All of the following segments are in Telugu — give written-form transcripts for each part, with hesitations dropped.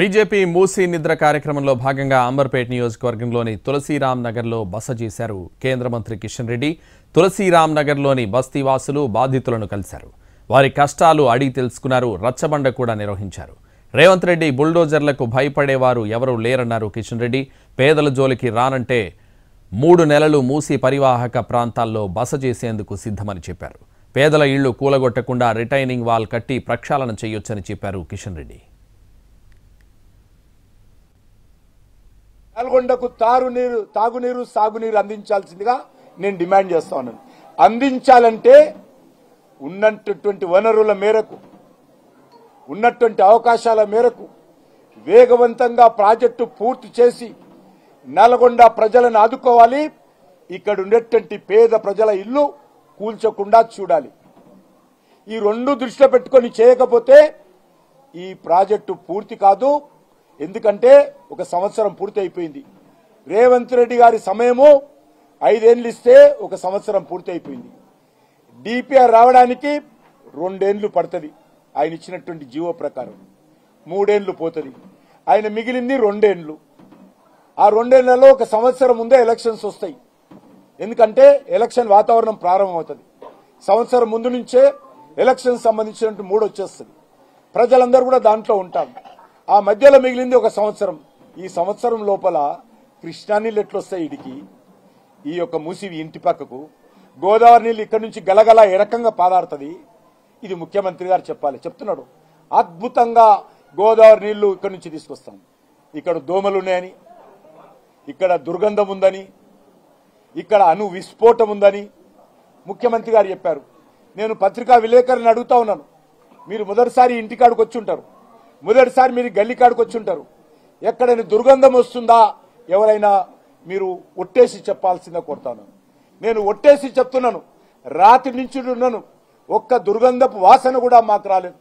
బీజేపీ మూసీ నిద్ర కార్యక్రమంలో భాగంగా అంబర్పేట్ నియోజకవర్గంలోని తులసీరామ్ నగర్లో బస చేశారు కేంద్ర మంత్రి కిషన్ రెడ్డి. తులసీరామ్ నగర్లోని బస్తీవాసులు బాధితులను కలిశారు. వారి కష్టాలు అడిగి తెలుసుకున్నారు. రచ్చబండ కూడా నిర్వహించారు. రేవంత్ రెడ్డి బుల్డోజర్లకు భయపడేవారు ఎవరూ లేరన్నారు కిషన్ రెడ్డి. పేదల జోలికి రానంటే 3 నెలలు మూసీ పరివాహక ప్రాంతాల్లో బస చేసేందుకు సిద్ధమని చెప్పారు. పేదల ఇళ్లు కూలగొట్టకుండా రిటైనింగ్ వాల్ కట్టి ప్రక్షాళన చేయొచ్చని చెప్పారు కిషన్ రెడ్డి. నల్గొండకు తాగునీరు సాగునీరు అందించాల్సిందిగా నేను డిమాండ్ చేస్తా ఉన్నాను. అందించాలంటే ఉన్నటువంటి వనరుల మేరకు, ఉన్నటువంటి అవకాశాల మేరకు వేగవంతంగా ప్రాజెక్టు పూర్తి చేసి నల్గొండ ప్రజలను ఆదుకోవాలి. ఇక్కడ ఉండేటువంటి పేద ప్రజల ఇల్లు కూల్చకుండా చూడాలి. ఈ రెండు దృష్టిలో పెట్టుకొని చేయకపోతే ఈ ప్రాజెక్టు పూర్తి కాదు. ఎందుకంటే 1 సంవత్సరం పూర్తి అయిపోయింది. రేవంత్ రెడ్డి గారి సమయము 5 ఏళ్లు ఇస్తే 1 సంవత్సరం పూర్తి అయిపోయింది. డిపిఆర్ రావడానికి 2 ఏళ్లు పడుతుంది. ఆయన ఇచ్చినటువంటి జీవో ప్రకారం 3 ఏళ్లు పోతుంది. ఆయన మిగిలింది 2 ఏళ్లు. ఆ 2 ఏళ్లలో 1 సంవత్సరం ముందే ఎలక్షన్స్ వస్తాయి. ఎందుకంటే ఎలక్షన్ వాతావరణం ప్రారంభమవుతుంది. సంవత్సరం ముందు నుంచే ఎలక్షన్ సంబంధించినటువంటి మూడు వచ్చేస్తుంది. ప్రజలందరూ కూడా దాంట్లో ఉంటాం. ఆ మధ్యలో మిగిలింది 1 సంవత్సరం. ఈ సంవత్సరం లోపల కృష్ణా నీళ్ళు ఎట్లొస్తాయి ఇడికి, ఈ యొక్క మూసి ఇంటి పక్కకు గోదావరి నీళ్ళు ఇక్కడ నుంచి గలగల ఏ రకంగా పాదాడుతుంది, ఇది ముఖ్యమంత్రి గారు చెప్పాలి. చెప్తున్నాడు అద్భుతంగా గోదావరి నీళ్లు ఇక్కడ నుంచి తీసుకొస్తాం. ఇక్కడ దోమలు ఉన్నాయని, ఇక్కడ దుర్గంధం ఉందని, ఇక్కడ అణు విస్ఫోటం ఉందని ముఖ్యమంత్రి గారు చెప్పారు. నేను పత్రికా విలేకరులను అడుగుతా ఉన్నాను, మీరు మొదటిసారి ఇంటికాడికి వచ్చి ఉంటారు, మొదటిసారి మీరు గల్లీ కాడికి వచ్చి ఉంటారు. ఎక్కడైనా దుర్గంధం వస్తుందా ఎవరైనా మీరు ఒట్టేసి చెప్పాల్సిందే కోరుతాను. నేను ఒట్టేసి చెప్తున్నాను, రాత్రి నుంచి ఉన్నాను, ఒక్క దుర్గంధపు వాసన కూడా మాకు రాలేదు.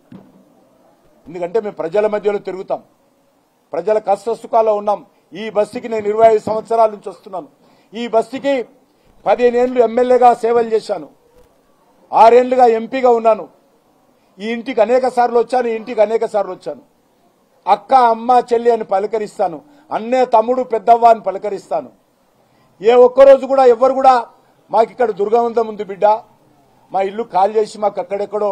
ఎందుకంటే మేము ప్రజల మధ్యలో తిరుగుతాం, ప్రజల కష్ట సుఖాల్లో ఉన్నాం. ఈ బస్తీకి నేను 25 సంవత్సరాల నుంచి వస్తున్నాను. ఈ బస్తీకి 15 ఏళ్లు ఎమ్మెల్యేగా సేవలు చేశాను, 6 ఏళ్లుగా ఎంపీగా ఉన్నాను. ఈ ఇంటికి అనేక సార్లు వచ్చాను, ఈ ఇంటికి అనేక సార్లు వచ్చాను. అక్క, అమ్మ, చెల్లి అని పలకరిస్తాను, అన్నే, తమ్ముడు, పెద్దవ్వ అని పలకరిస్తాను. ఏ ఒక్కరోజు కూడా ఎవరు కూడా మాకు ఇక్కడ దుర్గంధం ఉంది బిడ్డ, మా ఇల్లు ఖాళీ చేసి మాకు అక్కడెక్కడో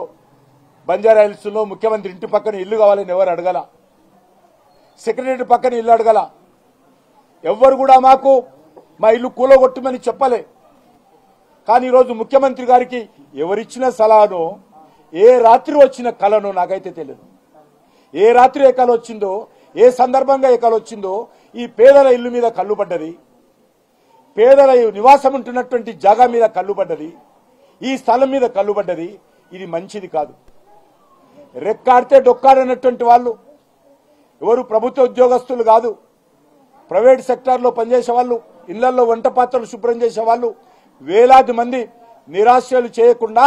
బంజారా హిల్స్లో ముఖ్యమంత్రి ఇంటి పక్కన ఇల్లు కావాలని ఎవరు అడగల, సెక్రటరీ పక్కన ఇల్లు అడగల, ఎవ్వరు కూడా మాకు మా ఇల్లు కూలగొట్టమని చెప్పలే. కానీ ఈరోజు ముఖ్యమంత్రి గారికి ఎవరిచ్చిన సలహానో, ఏ రాత్రి వచ్చిన కళనో నాకైతే తెలియదు. ఏ రాత్రి ఏ కళ వచ్చిందో, ఏ సందర్భంగా ఏ కళ వచ్చిందో, ఈ పేదల ఇల్లు మీద కళ్ళు పడ్డది, పేదల నివాసం ఉంటున్నటువంటి జాగా మీద కళ్ళు పడ్డది, ఈ స్థలం మీద కళ్ళు పడ్డది. ఇది మంచిది కాదు. రెక్కాడితే డొక్కాడనటువంటి వాళ్ళు ఎవరు ప్రభుత్వ ఉద్యోగస్తులు కాదు, ప్రైవేట్ సెక్టార్లో పనిచేసే వాళ్ళు, ఇళ్లలో వంట పాత్రలు శుభ్రం చేసే వాళ్ళు, వేలాది మంది నిరాశలు చేయకుండా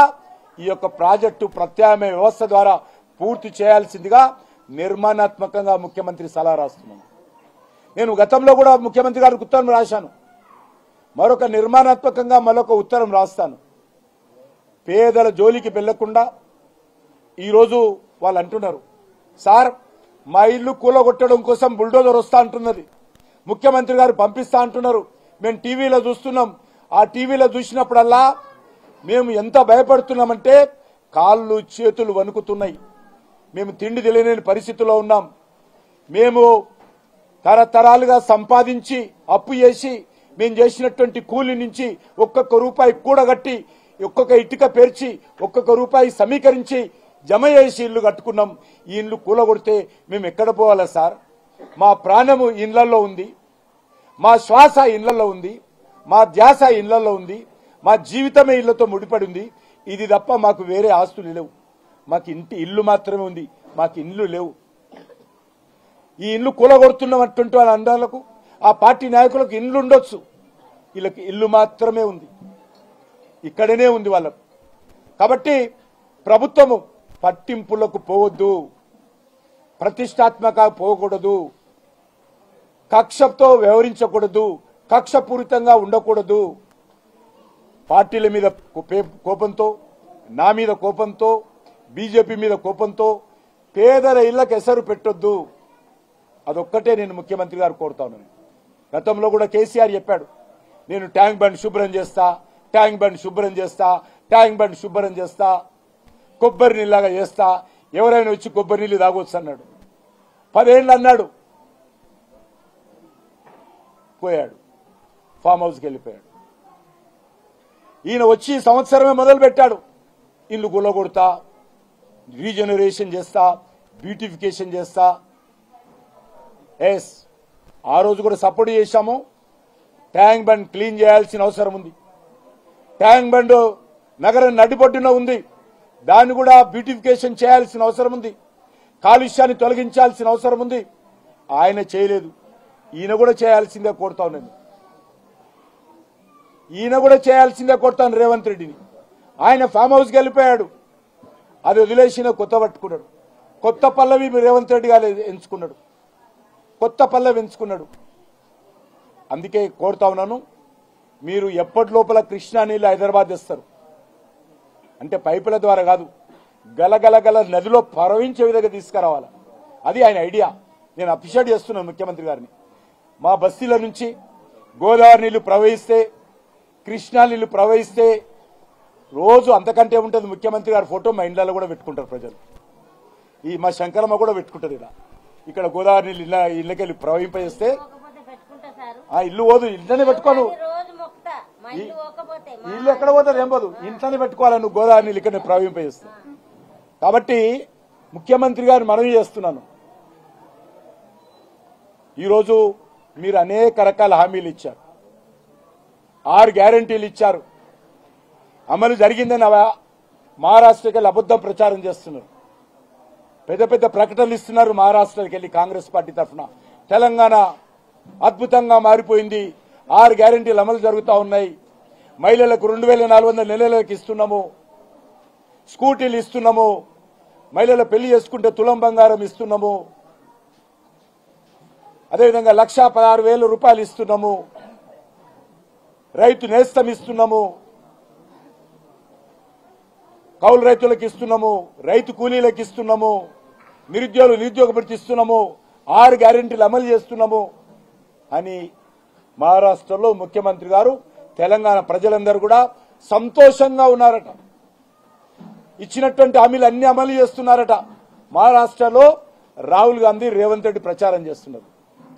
ఈ యొక్క ప్రాజెక్టు ప్రత్యామ్నాయ వ్యవస్థ ద్వారా పూర్తి చేయాల్సిందిగా నిర్మాణాత్మకంగా ముఖ్యమంత్రి సలహా రాస్తున్నాను. నేను గతంలో కూడా ముఖ్యమంత్రి గారికి ఉత్తరం రాశాను, మరొక నిర్మాణాత్మకంగా మరొక ఉత్తరం రాస్తాను. పేదల జోలికి వెళ్లకుండా ఈరోజు వాళ్ళు అంటున్నారు, సార్ మా ఇల్లు కూలగొట్టడం కోసం బుల్డోజర్ వస్తా అంటున్నది, ముఖ్యమంత్రి గారు పంపిస్తా అంటున్నారు. మేము టీవీలో చూస్తున్నాం. ఆ టీవీలో చూసినప్పుడల్లా మేము ఎంత భయపడుతున్నామంటే కాళ్ళు చేతులు వణుకుతున్నాయి. మేము తిండి తెలియని పరిస్థితిలో ఉన్నాం. మేము తరతరాలుగా సంపాదించి అప్పు చేసి మేము చేసినటువంటి కూలి నుంచి ఒక్కొక్క రూపాయి కూడగట్టి, ఒక్కొక్క ఇటుక పేర్చి, ఒక్కొక్క రూపాయి సమీకరించి జమ చేసి ఇల్లు కట్టుకున్నాం. ఈ ఇల్లు కూలగొడితే మేము ఎక్కడ పోవాలా సార్? మా ప్రాణము ఇళ్లలో ఉంది, మా శ్వాస ఇళ్లలో ఉంది, మా ధ్యాస ఇళ్లలో ఉంది, మా జీవితమే ఇళ్లతో ముడిపడి ఉంది. ఇది తప్ప మాకు వేరే ఆస్తులు లేవు. మాకు ఇల్లు మాత్రమే ఉంది, మాకు ఇల్లు లేవు. ఈ ఇల్లు కూలగొడుతున్నటువంటి వాళ్ళ అందాలకు, ఆ పార్టీ నాయకులకు ఇల్లు ఉండొచ్చు, వీళ్ళకి ఇల్లు మాత్రమే ఉంది, ఇక్కడనే ఉంది వాళ్ళకు. కాబట్టి ప్రభుత్వము పట్టింపులకు పోవద్దు, ప్రతిష్టాత్మక పోకూడదు, కక్షతో వ్యవహరించకూడదు, కక్షపూరితంగా ఉండకూడదు. పార్టీల మీద కోపంతో, నా మీద కోపంతో, బీజేపీ మీద కోపంతో పేదల ఇళ్లకు ఎసరు పెట్టొద్దు. అదొక్కటే నేను ముఖ్యమంత్రి గారు కోరుతా ఉన్నాను. గతంలో కూడా కేసీఆర్ చెప్పాడు, నేను ట్యాంక్ బండ్ శుభ్రం చేస్తా, ట్యాంక్ బండ్ శుభ్రం చేస్తా, ట్యాంక్ బండ్ శుభ్రం చేస్తా, కొబ్బరి నీళ్ళగా చేస్తా, ఎవరైనా వచ్చి కొబ్బరి నీళ్ళు తాగొచ్చు అన్నాడు. 10 ఏళ్ళు అన్నాడు, పోయాడు, ఫామ్ హౌస్కి వెళ్ళిపోయాడు. ఈయన వచ్చి సంవత్సరమే మొదలు పెట్టాడు, ఇల్లు గుల్లగొడతా, రీజనరేషన్ చేస్తా, బ్యూటిఫికేషన్ చేస్తా. ఎస్, ఆ రోజు కూడా సపోర్ట్ చేశాము. ట్యాంక్ బండ్ క్లీన్ చేయాల్సిన అవసరం ఉంది. ట్యాంక్ బండ్ నగరం నడిబొడ్డున ఉంది, దాన్ని కూడా బ్యూటిఫికేషన్ చేయాల్సిన అవసరం ఉంది. కాలుష్యాన్ని తొలగించాల్సిన అవసరం ఉంది. ఆయన చేయలేదు. ఈయన కూడా చేయాల్సిందే కోరుతా ఉన్నాను. ఈయన కూడా చేయాల్సిందే కోరుతాను రేవంత్ రెడ్డిని. ఆయన ఫామ్ హౌస్కి వెళ్ళిపోయాడు, అది వదిలేసిన కొత్త పట్టుకున్నాడు. కొత్త పల్లవి రేవంత్ రెడ్డి గారు ఎంచుకున్నాడు, కొత్త పల్లవి ఎంచుకున్నాడు. అందుకే కోరుతా ఉన్నాను, మీరు ఎప్పటి లోపల కృష్ణా నీళ్ళు హైదరాబాద్ తెస్తారు అంటే పైపుల ద్వారా కాదు, గలగలగల నదిలో ప్రవహించే విధంగా తీసుకురావాలి. అది ఆయన ఐడియా. నేను అప్రిషియేట్ చేస్తున్నాను ముఖ్యమంత్రి గారిని. మా బస్తీల నుంచి గోదావరి నీళ్లు ప్రవహిస్తే, కృష్ణా నీళ్లు ప్రవహిస్తే రోజు అంతకంటే ఉంటుంది. ముఖ్యమంత్రి గారి ఫోటో మా ఇండ్లలో కూడా పెట్టుకుంటారు ప్రజలు. ఈ మా శంకరమ్మ కూడా పెట్టుకుంటారు. ఇక్కడ గోదావరి నీళ్ళు ఇళ్ళకెళ్ళి ప్రవహింపజేస్తే ఆ ఇల్లు పోదు, ఇంట్లోనే పెట్టుకోను. ఇల్లు ఎక్కడ పోతుంది, ఏం పోదు, ఇంట్లోనే పెట్టుకోవాలి నువ్వు గోదావరి నీళ్ళు ఇక్కడ ప్రవహింపజేస్తే. కాబట్టి ముఖ్యమంత్రి గారు మనవి చేస్తున్నాను, ఈరోజు మీరు అనేక రకాల హామీలు ఇచ్చారు, 6 గ్యారంటీలు ఇచ్చారు. అమలు జరిగిందని మహారాష్ట్రకి వెళ్ళి అబద్ధం ప్రచారం చేస్తున్నారు. పెద్ద పెద్ద ప్రకటనలు ఇస్తున్నారు మహారాష్ట్రకి వెళ్ళి కాంగ్రెస్ పార్టీ తరఫున. తెలంగాణ అద్భుతంగా మారిపోయింది, 6 గ్యారంటీలు అమలు జరుగుతూ ఉన్నాయి. మహిళలకు 2400 నెలలకు ఇస్తున్నాము, స్కూటీలు ఇస్తున్నాము, మహిళల పెళ్లి చేసుకుంటే తులం బంగారం ఇస్తున్నాము, అదేవిధంగా 1,16,000 రూపాయలు ఇస్తున్నాము, రైతు నేస్తం ఇస్తున్నాము, కౌలు రైతులకు ఇస్తున్నాము, రైతు కూలీలకు ఇస్తున్నాము, నిరుద్యోగులు నిరుద్యోగ భృతి ఇస్తున్నాము, 6 గ్యారెంటీలు అమలు చేస్తున్నాము అని మహారాష్ట్రలో ముఖ్యమంత్రి గారు తెలంగాణ ప్రజలందరూ కూడా సంతోషంగా ఉన్నారట. ఇచ్చినటువంటి హామీలు అన్ని అమలు చేస్తున్నారట. మహారాష్ట్రలో రాహుల్ గాంధీ రేవంత్ రెడ్డి ప్రచారం చేస్తున్నారు.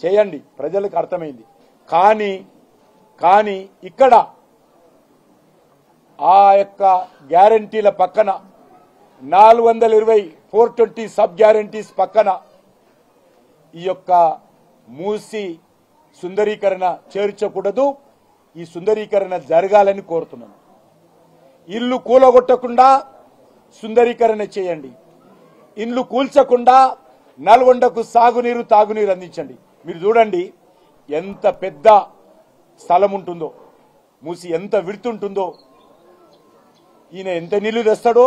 చేయండి, ప్రజలకు అర్థమైంది. కానీ ఇక్కడ ఆ యొక్క గ్యారంటీల పక్కన 420 420 సబ్ గ్యారంటీస్ పక్కన ఈ యొక్క మూసి సుందరీకరణ చేర్చకూడదు. ఈ సుందరీకరణ జరగాలని కోరుతున్నాను. ఇల్లు కూలగొట్టకుండా సుందరీకరణ చేయండి, ఇల్లు కూల్చకుండా నల్గొండకు సాగునీరు తాగునీరు అందించండి. మీరు చూడండి ఎంత పెద్ద స్థలం ఉంటుందో, మూసి ఎంత విడుతుంటుందో, ఈయన ఎంత నీళ్లు తెస్తాడో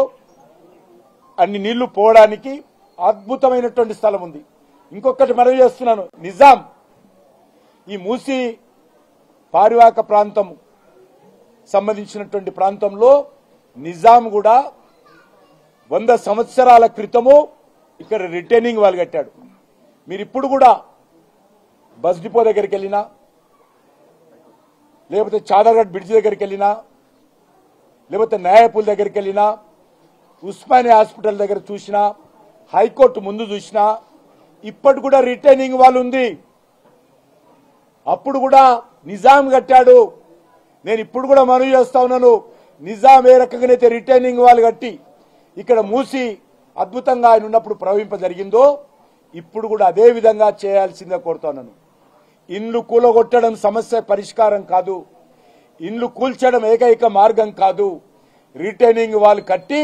అన్ని నీళ్లు పోవడానికి అద్భుతమైనటువంటి స్థలం ఉంది. ఇంకొకటి మనవి చేస్తున్నాను, నిజాం ఈ మూసి పారివాహక ప్రాంతం సంబంధించినటువంటి ప్రాంతంలో నిజాం కూడా 100 సంవత్సరాల క్రితము ఇక్కడ రిటైనింగ్ వాల్ కట్టాడు. మీరు ఇప్పుడు కూడా బస్ డిపో దగ్గరికి వెళ్ళినా, లేకపోతే చాదర్ఘట్ బ్రిడ్జ్ దగ్గరికి వెళ్ళినా, లేకపోతే నాయపూల్ దగ్గరికి వెళ్ళినా, ఉస్మానియా హాస్పిటల్ దగ్గర చూసినా, హైకోర్టు ముందు చూసినా ఇప్పటి కూడా రిటైనింగ్ వాల్ ఉంది. అప్పుడు కూడా నిజాం కట్టాడు. నేను ఇప్పుడు కూడా మనవి చేస్తా ఉన్నాను, నిజాం ఏ రకంగానైతే రిటైనింగ్ వాల్ కట్టి ఇక్కడ మూసి అద్భుతంగా ఆయన ఉన్నప్పుడు ప్రవహింప జరిగిందో ఇప్పుడు కూడా అదే విధంగా చేయాల్సిందే కోరుతున్నాను. ఇండ్లు కూలగొట్టడం సమస్య పరిష్కారం కాదు, ఇండ్లు కూల్చడం ఏకైక మార్గం కాదు. రిటైనింగ్ వాల్ కట్టి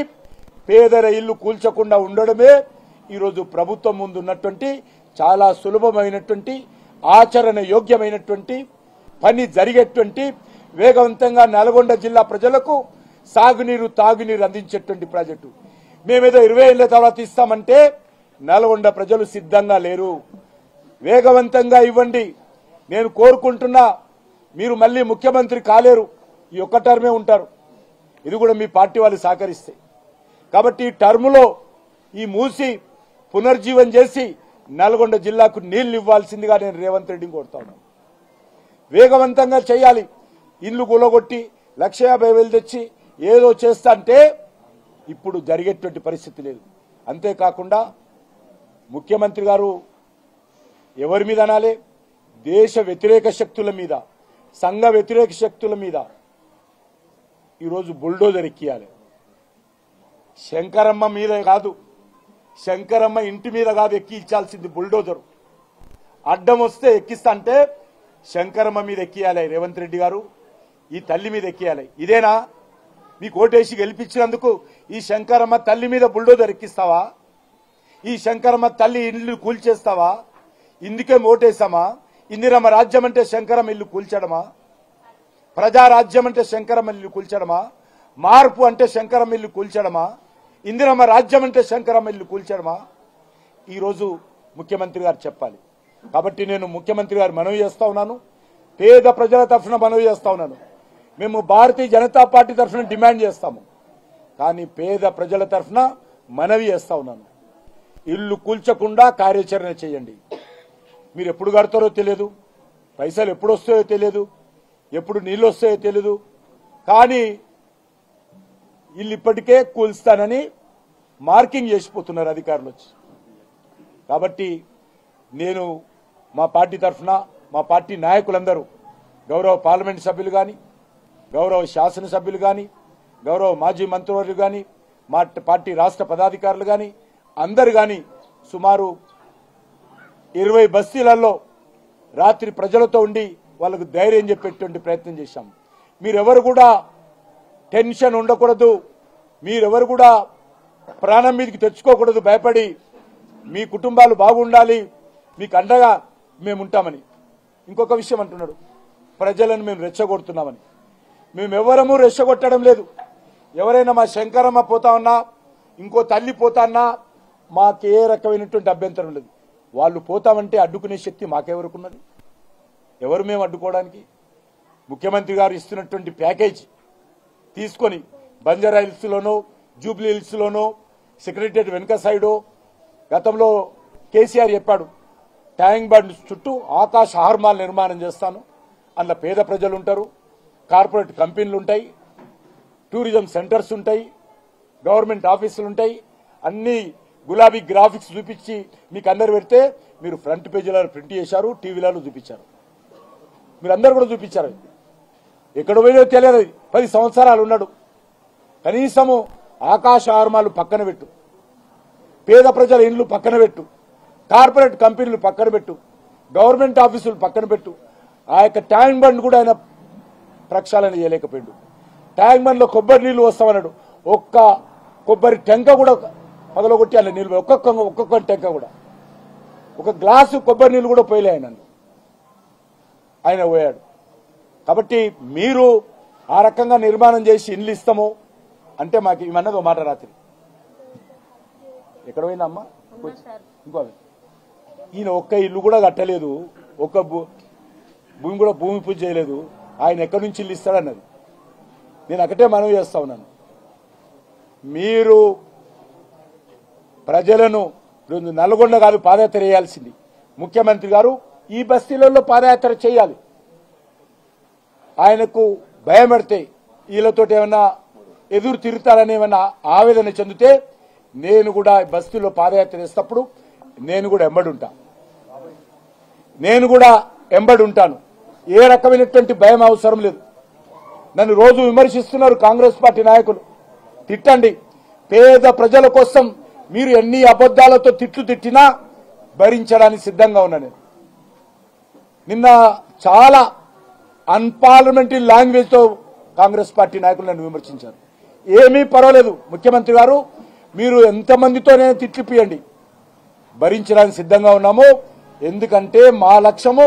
పేదల ఇల్లు కూల్చకుండా ఉండడమే ఈరోజు ప్రభుత్వం ముందు ఉన్నటువంటి చాలా సులభమైనటువంటి ఆచరణ యోగ్యమైనటువంటి పని జరిగేటువంటి వేగవంతంగా నల్గొండ జిల్లా ప్రజలకు సాగునీరు తాగునీరు అందించేటువంటి ప్రాజెక్టు. మేమేదో 20 ఏళ్ల తర్వాత ఇస్తామంటే నల్గొండ ప్రజలు సిద్ధంగా లేరు. వేగవంతంగా ఇవ్వండి. నేను కోరుకుంటున్నా, మీరు మళ్ళీ ముఖ్యమంత్రి కాలేరు, ఈ ఒక్క టర్మే ఉంటారు. ఇది కూడా మీ పార్టీ వాళ్ళు సహకరిస్తే. కాబట్టి ఈ టర్ములో ఈ మూసి పునర్జీవం చేసి నల్గొండ జిల్లాకు నీళ్లు ఇవ్వాల్సిందిగా నేను రేవంత్ రెడ్డిని కోరుతా ఉన్నాను. వేగవంతంగా చేయాలి. ఇల్లు కూలగొట్టి 1,50,000 తెచ్చి ఏదో చేస్తా అంటే ఇప్పుడు జరిగేటువంటి పరిస్థితి లేదు. అంతేకాకుండా ముఖ్యమంత్రి గారు ఎవరి మీద అనాలి? దేశ వ్యతిరేక శక్తుల మీద, సంఘ వ్యతిరేక శక్తుల మీద ఈరోజు బుల్డోజర్ ఎక్కియాలి. శంకరమ్మ మీద కాదు, శంకరమ్మ ఇంటి మీద కాదు ఎక్కించాల్సింది బుల్డోజర్. అడ్డం వస్తే ఎక్కిస్తా అంటే శంకరమ్మ మీద ఎక్కియాలి రేవంత్ రెడ్డి గారు, ఈ తల్లి మీద ఎక్కియాలి. ఇదేనా మీకు ఓటేసి గెలిపించినందుకు? ఈ శంకరమ్మ తల్లి మీద బుల్డోజర్ ఎక్కిస్తావా? ఈ శంకరమ్మ తల్లి ఇల్లు కూల్చేస్తావా? ఇందుకే ఓటేసామా? ఇందిరమ్మ రాజ్యం అంటే శంకరమ్మ ఇల్లు కూల్చడమా? ప్రజారాజ్యం అంటే శంకరమ్మ ఇల్లు కూల్చడమా? మార్పు అంటే శంకరమ్మ ఇల్లు కూల్చడమా? ఇందిరమ్మ రాజ్యం అంటే శంకరమ్మ ఇల్లు కూల్చడమా? ఈరోజు ముఖ్యమంత్రి గారు చెప్పాలి. కాబట్టి నేను ముఖ్యమంత్రి గారు మనవి చేస్తా ఉన్నాను, పేద ప్రజల తరఫున మనవి చేస్తా ఉన్నాను. మేము భారతీయ జనతా పార్టీ తరఫున డిమాండ్ చేస్తాము, కానీ పేద ప్రజల తరఫున మనవి చేస్తా ఉన్నాను. ఇల్లు కూల్చకుండా కార్యాచరణ చేయండి. మీరు ఎప్పుడు కడతారో తెలియదు, పైసలు ఎప్పుడు వస్తాయో తెలియదు, ఎప్పుడు నీళ్ళు వస్తాయో తెలియదు, కానీ ఇల్లు ఇప్పటికే కూల్స్తానని మార్కింగ్ చేసిపోతున్నారు అధికారులు వచ్చి. కాబట్టి నేను మా పార్టీ తరఫున, మా పార్టీ నాయకులందరూ, గౌరవ పార్లమెంట్ సభ్యులు కానీ, గౌరవ శాసనసభ్యులు కానీ, గౌరవ మాజీ మంత్రివర్యులు కానీ, మా పార్టీ రాష్ట్ర పదాధికారులు కానీ, అందరు కానీ సుమారు 20 బస్తీలలో రాత్రి ప్రజలతో ఉండి వాళ్ళకు ధైర్యం చెప్పేటువంటి ప్రయత్నం చేశాం. మీరెవరు కూడా టెన్షన్ ఉండకూడదు, మీరెవరు కూడా ప్రాణం మీదకి తెచ్చుకోకూడదు భయపడి. మీ కుటుంబాలు బాగుండాలి, మీకు అండగా మేము ఉంటామని. ఇంకొక విషయం అంటున్నాడు, ప్రజలను మేము రెచ్చగొడుతున్నామని. మేమెవరము రెచ్చగొట్టడం లేదు. ఎవరైనా మా శంకరమ్మ పోతా ఉన్నా, ఇంకో తల్లి పోతా ఉన్నా మాకే రకమైనటువంటి అభ్యంతరం లేదు. వాళ్ళు పోతామంటే అడ్డుకునే శక్తి మాకెవరుకున్నది? ఎవరు మేము అడ్డుకోవడానికి? ముఖ్యమంత్రి గారు ఇస్తున్నటువంటి ప్యాకేజ్ తీసుకొని బంజారా హిల్స్లోనో, జూబ్లీ హిల్స్లోనో, సెక్రటరియట్ వెనుక సైడో, గతంలో కేసీఆర్ చెప్పాడు ట్యాంక్ బండ్ చుట్టూ ఆకాశ హార్మాల్ నిర్మాణం చేస్తాను. అందులో పేద ప్రజలు ఉంటారు, కార్పొరేట్ కంపెనీలు ఉంటాయి, టూరిజం సెంటర్స్ ఉంటాయి, గవర్నమెంట్ ఆఫీసులు ఉంటాయి. అన్ని గులాబీ గ్రాఫిక్స్ చూపించి మీకు అందరు పెడితే మీరు ఫ్రంట్ పేజీలలో ప్రింట్ చేశారు, టీవీలలో చూపించారు, మీరు అందరు కూడా చూపించారు. ఎక్కడ పోయినా తెలియదు. 10 సంవత్సరాలు ఉన్నాడు. కనీసము ఆకాశ హార్మాలు పక్కన పెట్టు, పేద ప్రజల ఇండ్లు పక్కన పెట్టు, కార్పొరేట్ కంపెనీలు పక్కన పెట్టు, గవర్నమెంట్ ఆఫీసులు పక్కన పెట్టు. ఆ యొక్క ట్యాంక్ బండ్ కూడా ఆయన ప్రక్షాళన చేయలేకపోయాడు. ట్యాంక్ బండ్లో కొబ్బరి నీళ్లు వస్తామన్నాడు, ఒక్క కొబ్బరి టెంక కూడా పగలగొట్టి అలా నీళ్ళు, ఒక్కొక్క టెంక కూడా, ఒక గ్లాసు కొబ్బరి నీళ్ళు కూడా పోయలే ఆయన పోయాడు. కాబట్టి మీరు ఆ రకంగా నిర్మాణం చేసి ఇండ్లు ఇస్తాము అంటే మాకు ఇవన్నది ఒక మాట. రాత్రి ఎక్కడ పోయిందా అమ్మా? ఇంకో ఈయన ఒక్క ఇల్లు కూడా కట్టలేదు, ఒక్క భూమి కూడా భూమి పూజ చేయలేదు. ఆయన ఎక్కడి నుంచి ఇల్లు ఇస్తాడన్నది. నేను ఒకటే మనవి చేస్తా ఉన్నాను, మీరు ప్రజలను నల్గొండ కాదు పాదయాత్ర చేయాల్సింది. ముఖ్యమంత్రి గారు ఈ బస్తీలలో పాదయాత్ర చేయాలి. ఆయనకు భయం పెడితే వీళ్ళతో ఏమన్నా ఎదురు తిరుగుతారని ఏమన్నా ఆవేదన చెందితే నేను కూడా బస్తీలో పాదయాత్ర చేసేటప్పుడు నేను కూడా ఎంబడి ఉంటాను. ఏ రకమైనటువంటి భయం అవసరం లేదు. నన్ను రోజు విమర్శిస్తున్నారు కాంగ్రెస్ పార్టీ నాయకులు, తిట్టండి. పేద ప్రజల కోసం మీరు ఎన్ని అబద్దాలతో తిట్టినా భరించడానికి సిద్ధంగా ఉన్నాను. నిన్న చాలా అన్పార్లమెంటరీ లాంగ్వేజ్ తో కాంగ్రెస్ పార్టీ నాయకులు నన్ను విమర్శించారు. ఏమీ పర్వాలేదు ముఖ్యమంత్రి గారు, మీరు ఎంతమందితోనే తిట్లిపియండి, భరించడానికి సిద్ధంగా ఉన్నాము. ఎందుకంటే మా లక్ష్యము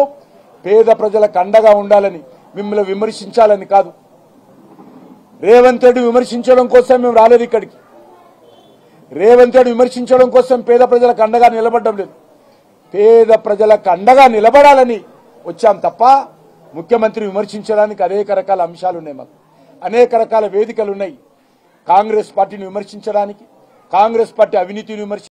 పేద ప్రజలకు అండగా ఉండాలని, మిమ్మల్ని విమర్శించాలని కాదు. రేవంత్ రెడ్డి విమర్శించడం కోసం మేము రాలేదు ఇక్కడికి. రేవంత్ రెడ్డి విమర్శించడం కోసం పేద ప్రజలకు అండగా నిలబడడం లేదు. పేద ప్రజలకు అండగా నిలబడాలని వచ్చాం తప్ప ముఖ్యమంత్రి విమర్శించడానికి అనేక రకాల అంశాలు ఉన్నాయి. మాకు అనేక రకాల వేదికలు ఉన్నాయి. కాంగ్రెస్ పార్టీని విమర్శించడానికి, కాంగ్రెస్ పార్టీ అవినీతిని